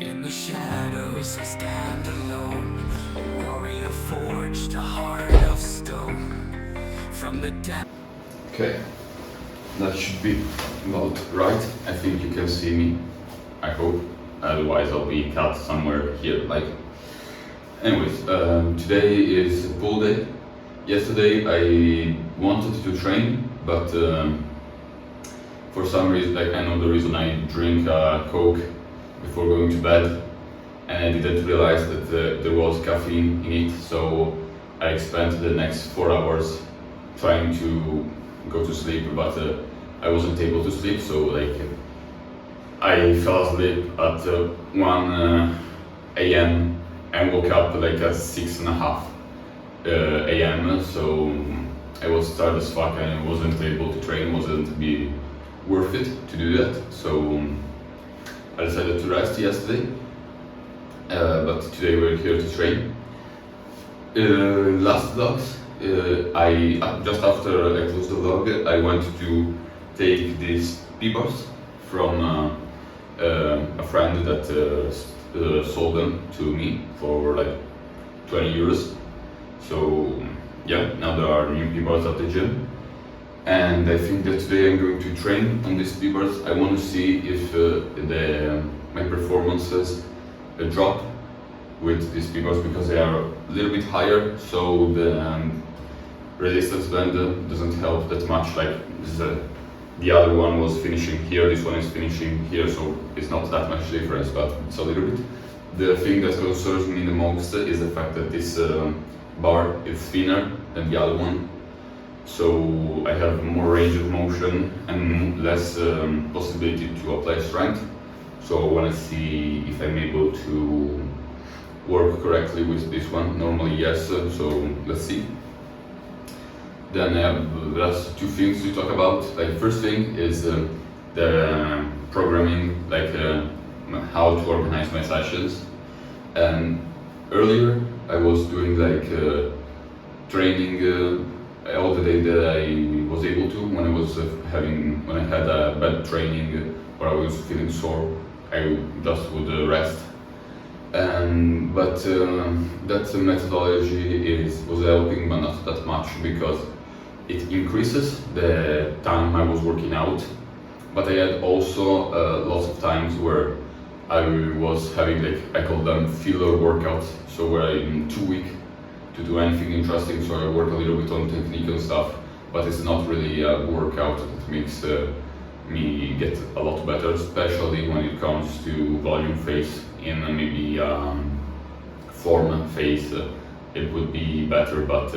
In the shadows I stand alone, a warrior forged a heart of stone. From the depth. Okay, that should be about right. I think you can see me, I hope. Otherwise I'll be cut somewhere here, like. Anyways, today is pool day. Yesterday I wanted to train, but for some reason, like I know the reason, I drink Coke before going to bed, and I didn't realize that there was caffeine in it, so I spent the next 4 hours trying to go to sleep, but I wasn't able to sleep, so like I fell asleep at 1 a.m. and woke up like at 6:30 a.m. So I was tired as fuck and I wasn't able to train, wasn't be worth it to do that. So I decided to rest yesterday, but today we're here to train. Last vlogs, I just after I closed the vlog, I went to take these peepers from a friend that sold them to me for like 20 euros. So yeah, now there are new peepers at the gym, and I think that today I'm going to train on these peepers. I want to see if my performances drop with these peepers, because they are a little bit higher, so the resistance band doesn't help that much. Like the other one was finishing here, this one is finishing here, so it's not that much difference, but it's a little bit. The thing that concerns me the most is the fact that this bar is thinner than the other one, so I have more range of motion and less possibility to apply strength. So I want to see if I'm able to work correctly with this one. Normally yes, so let's see. Then there's two things to talk about. Like first thing is the programming, like how to organize my sessions. And earlier I was doing like training all the day that I was able to. When I was when I had a bad training or I was feeling sore, I just would rest. But that methodology was helping, but not that much, because it increases the time I was working out, but I had also lots of times where I was having, like, I call them filler workouts, so where I'm too weak to do anything interesting, so I work a little bit on technique and stuff, but it's not really a workout that makes me get a lot better, especially when it comes to volume phase. In maybe form phase it would be better, but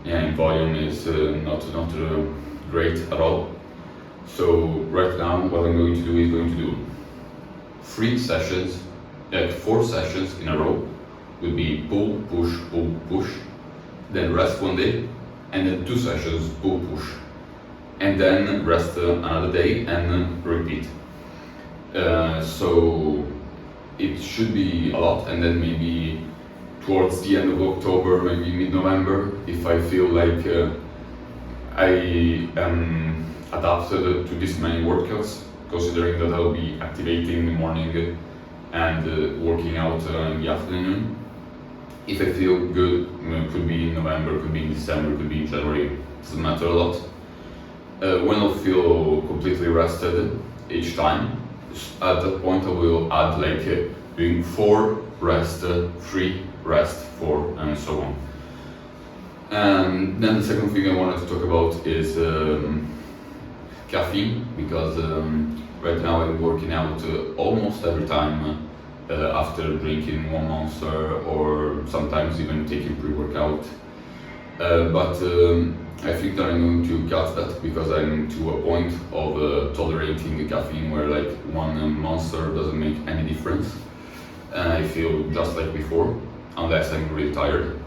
yeah, in volume is not great at all. So right now what I'm going to do is going to do 3 sessions, like 4 sessions in a row. Will be pull, push, then rest one day, and then 2 sessions pull, push, and then rest another day, and repeat. So it should be a lot, and then maybe towards the end of October, maybe mid-November, if I feel like I am adapted to this many workouts, considering that I'll be activating in the morning and working out in the afternoon. If I feel good, could be in November, could be in December, could be in January, doesn't matter a lot. When I'll feel completely rested each time, at that point I will add like doing 4 rest, 3 rest, 4, and so on. And then the second thing I wanted to talk about is caffeine, because right now I'm working out almost every time after drinking 1 Monster, or sometimes even taking pre-workout. But I think that I'm going to cut that, because I'm to a point of tolerating caffeine where like 1 Monster doesn't make any difference. And I feel just like before, unless I'm really tired.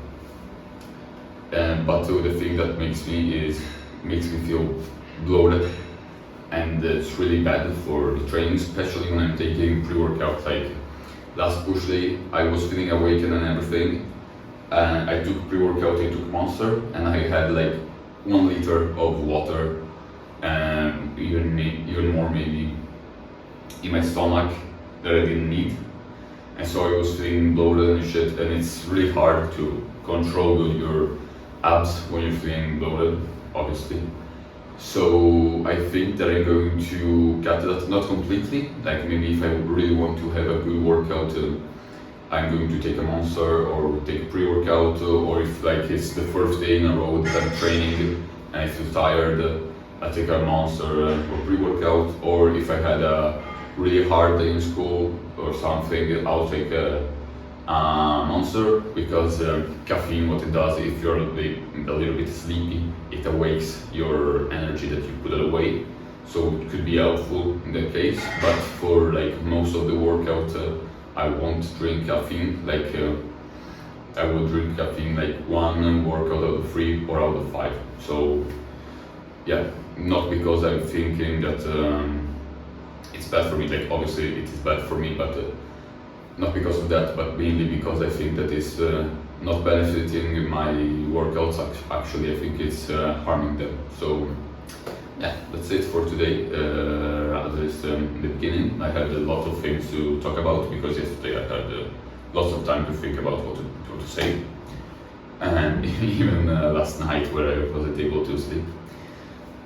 But the thing that makes me feel bloated, and it's really bad for the training, especially when I'm taking pre-workout. Like last push day, I was feeling awakened and everything. I took pre-workout, I took Monster, and I had like 1 liter of water, and even more maybe in my stomach that I didn't need. and so I was feeling bloated and shit, and it's really hard to control your abs when you're feeling bloated, obviously. So I think that I'm going to cut that, not completely, like maybe if I really want to have a good workout, I'm going to take a Monster or take a pre-workout, or if like it's the first day in a row that I'm training and I feel tired, I take a Monster or pre-workout, or if I had a really hard day in school or something, I'll take a Monster, because caffeine, what it does, if you're a little bit sleepy, it awakes your energy that you put it away, so it could be helpful in that case. But for like most of the workout, I won't drink caffeine. Like I will drink caffeine like 1 workout out of 3 or out of 5. So yeah, not because I'm thinking that it's bad for me. Like obviously it is bad for me, but not because of that, but mainly because I think that it's not benefiting my workouts. Actually, I think it's harming them. So yeah, that's it for today. At least in the beginning, I had a lot of things to talk about, because yesterday I had lots of time to think about what to say, and even last night where I wasn't able to sleep.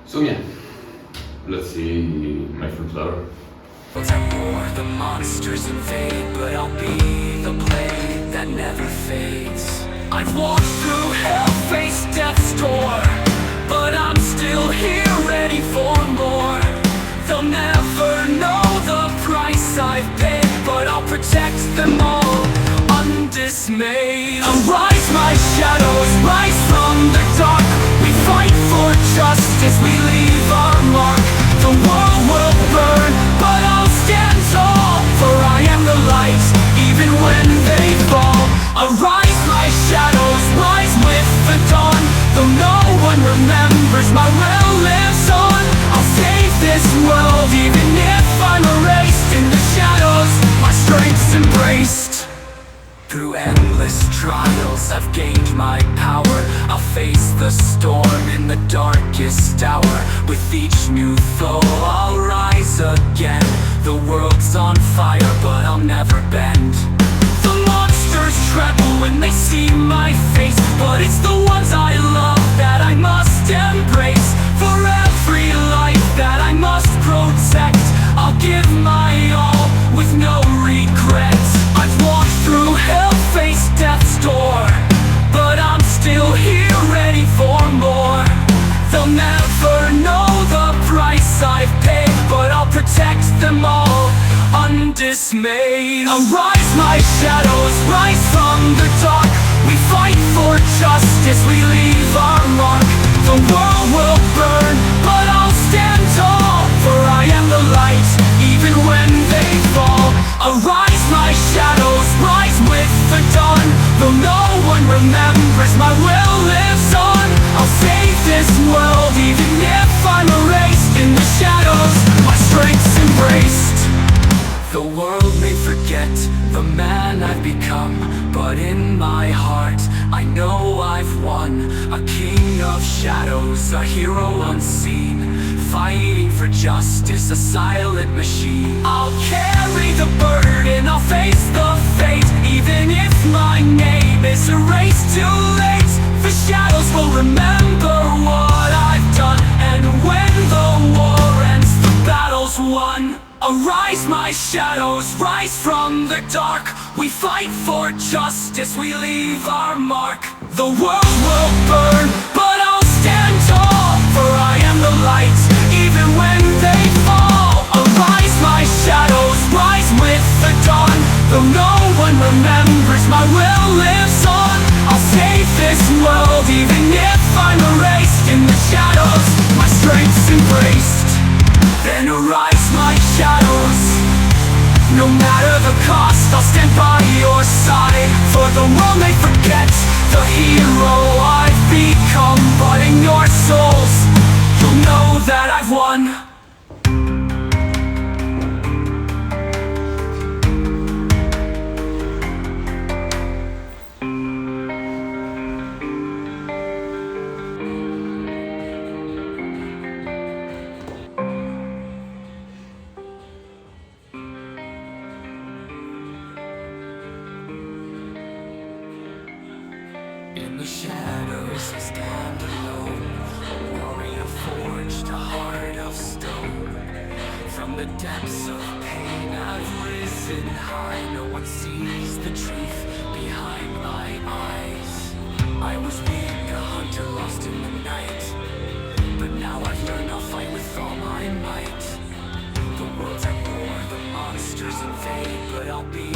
So yeah, let's see my friend Laura. At war, the monsters invade, but I'll be the blade that never fades. I've walked through hell, faced death's door, but I'm still here, ready for more. They'll never know the price I've paid, but I'll protect them all, undismayed. Arise, my shadows, rise from the dark. We fight for justice, we leave our mark. The world will burn, but I'll stand tall, for I am the light, even when they fall. Arise, my shadows, rise with the dawn. Though no one remembers, my will lives on. I'll save this world, even if I'm erased. In the shadows, my strength's embraced. Through endless trials, I've gained my power. I'll face the storm in the darkest hour. With each new foe, I'll rise again. The world's on fire, but I'll never bend. The monsters tremble when they see my face, but it's the ones I love that I must embrace. For every life that I must protect, I'll give my all with no regrets. I've walked through hell, faced death's door, but I'm still here, ready for more. They'll never know the price I've paid, but I'll protect them all, undismayed. Arise, my shadows, rise from the dark. We fight for justice, we leave our mark. The world will burn, but I'll stand tall, for I am the light, even when they fall. Arise, my shadows, rise with the dawn. Though no one remembers, my will lives on. I'll save this world, even if I'm erased. In the shadows, my strength's embraced. The world may forget the man I've become, but in my heart, I know I've won. A king of shadows, a hero unseen, fighting for justice, a silent machine. I'll carry the burden, I'll face the fate, even if my name is erased too late. The shadows will remember what I've done, and when the war ends, the battle's won. Arise, my shadows, rise from the dark. We fight for justice, we leave our mark. The world will burn, but I'll stand tall, for I am the light, even when they fall. Arise, my shadows, rise with the dawn. Though no one remembers, my will lives on. I'll save this world, even if I'm erased. In the shadows, my strength's embraced. Then arise, my shadows, no matter the cost, I'll stand by your side. For the world may forget the hero I've become, but in your souls, you'll know that I've won. the depths of pain, I've risen high. No one sees the truth behind my eyes. I was being a hunter lost in the night, but now I've learned I'll fight with all my might. The world's at war, the monsters invade, but I'll be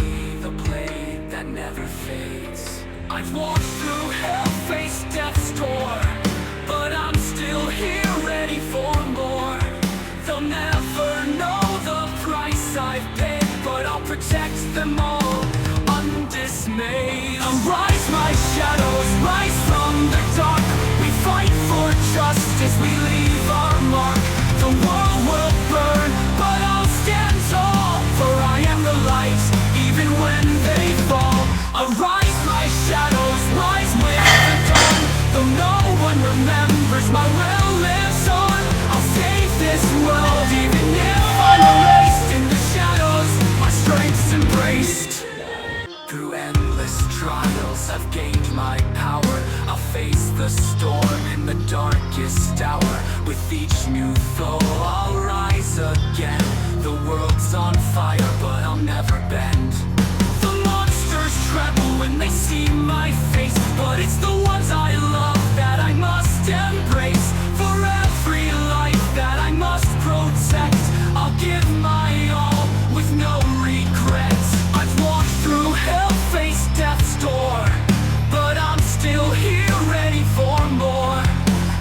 the blade that never fades. I've walked through hell, faced death's door, but I'm still here ready for more. They'll never know the price I've paid, but I'll protect them all, undismayed. I'll rise my shadows, rise from the dark. We fight for justice, we leave our mark. The world will burn, but I'll stand tall, for I am the light, even when they fall. I'll rise my shadows, rise with the dawn. Though no one remembers, my will lives on. I'll save this world, even if I'm erased. In the shadows, my strength's embraced. Through endless trials, I've gained my power. I'll face the storm in the darkest hour. With each new foe, I'll rise again. The world's on fire, but I'll never bend. The monsters tremble when they see my face, but it's the ones I love that I must embrace. For every life that I must protect, I'll give my all with no regrets. I've walked through hell, faced death's door, but I'm still here ready for more.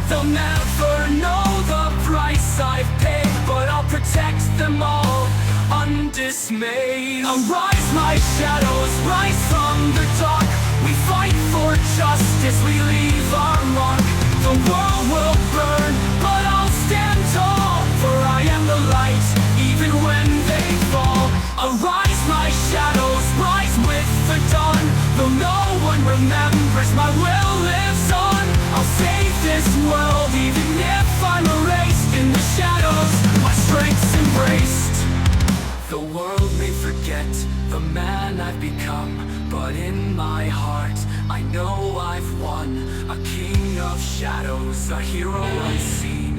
They'll never know the price I've paid, but I'll protect them all, undismayed. I'll rise my shadows, rise from the dark. We fight for justice, we leave our mark. The world will burn, but I'll stand tall, for I am the light, even when they fall. I'll rise my shadows, rise with the dawn. Though no one remembers, my will lives on. I'll save this world, even if I'm erased. In the shadows, my strength's embraced. The world may forget the man I've become, but in my heart, I know I've won. A king of shadows, a hero unseen,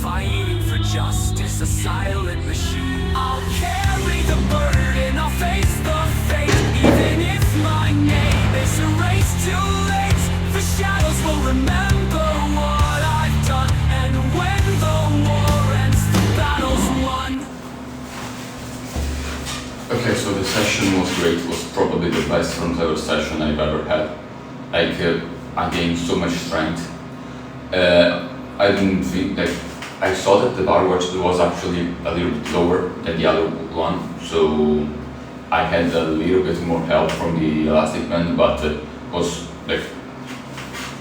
fighting for justice, a silent machine. I'll carry the burden, I'll face the fate, even if my name is erased too late. The shadows will remember what I've done, and when the war ends, the battle's won. Okay, so the session was great. It was probably the best front lever session I've ever had. Like, I gained so much strength. I didn't think, like, I saw that the bar was actually a little bit lower than the other one, so I had a little bit more help from the elastic band, but it was like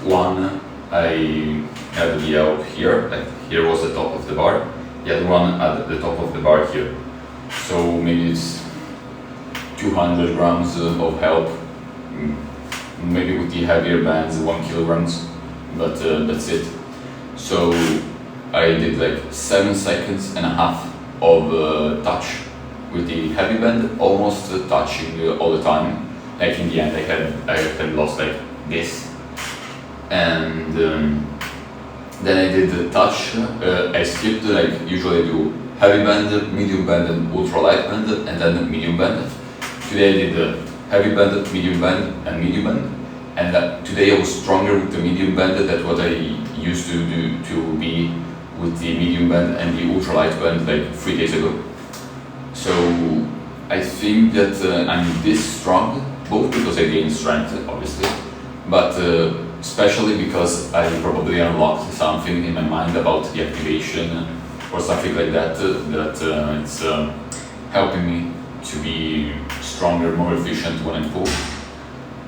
one I had the help here, like here was the top of the bar, the other one at the top of the bar here. So maybe it's 200 grams of help, maybe with the heavier bands 1 kilograms, but that's it. So I did like 7.5 seconds of touch with the heavy band, almost touching all the time. Like in the end I had lost like this, and then I did the touch. I skipped, like usually I do heavy band, medium band and ultra light band, and then medium band. Today I did the heavy band, medium band and medium band, and today I was stronger with the medium band than what I used to do to be with the medium band and the ultralight band like 3 days ago. So I think that I'm this strong, both because I gained strength obviously, but especially because I probably unlocked something in my mind about the activation or something like that, that it's helping me to be stronger, more efficient when I pull.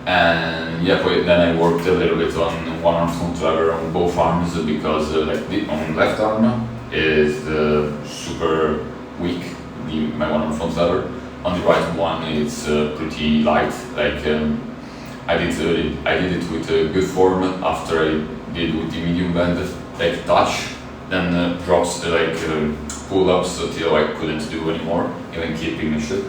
And yeah, then I worked a little bit on one arm front lever on both arms, because on left arm is super weak, my one arm front lever. On the right one it's pretty light. Like I did it with good form after I did with the medium band, like touch, then drops pull-ups until I couldn't do anymore, even keeping the shit.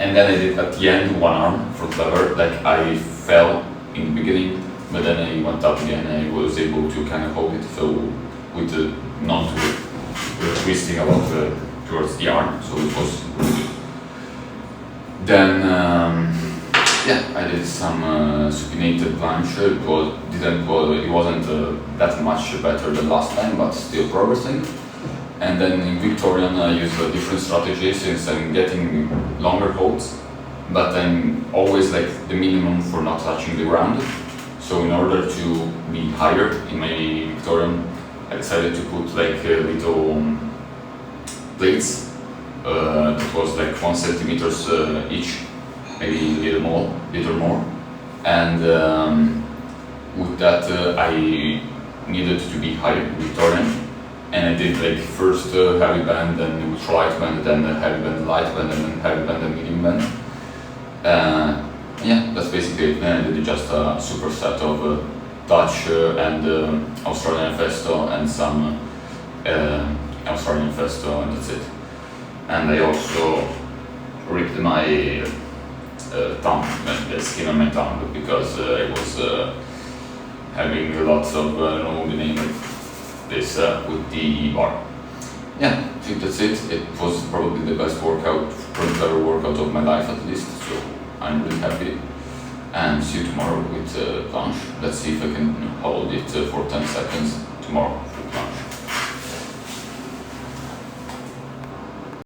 And then I did at the end one arm front lever. Like I fell in the beginning, but then I went up again and I was able to kind of hold it. So with not twisting about towards the arm, so it was really good. Then I did some supinated planche. It wasn't that much better than last time, but still progressing. And then in Victorian I use a different strategy since I'm getting longer holds, but I'm always like the minimum for not touching the ground. So in order to be higher in my Victorian, I decided to put like little plates that was like 1 centimeters each, maybe a little more. And with that I needed to be higher Victorian. And I did like first heavy band, then ultra light band, then heavy band, light band, and then heavy band and medium band. Yeah, that's basically it. Then I did just a superset of Dutch and Australian Festo and some Australian Festo, and that's it. And I also ripped my thumb, the skin on my thumb, because I was having lots of name this with the bar. Yeah, I think that's it. It was probably the best workout, front workout of my life at least, so I'm really happy. And see you tomorrow with planche. Let's see if I can hold it for 10 seconds tomorrow.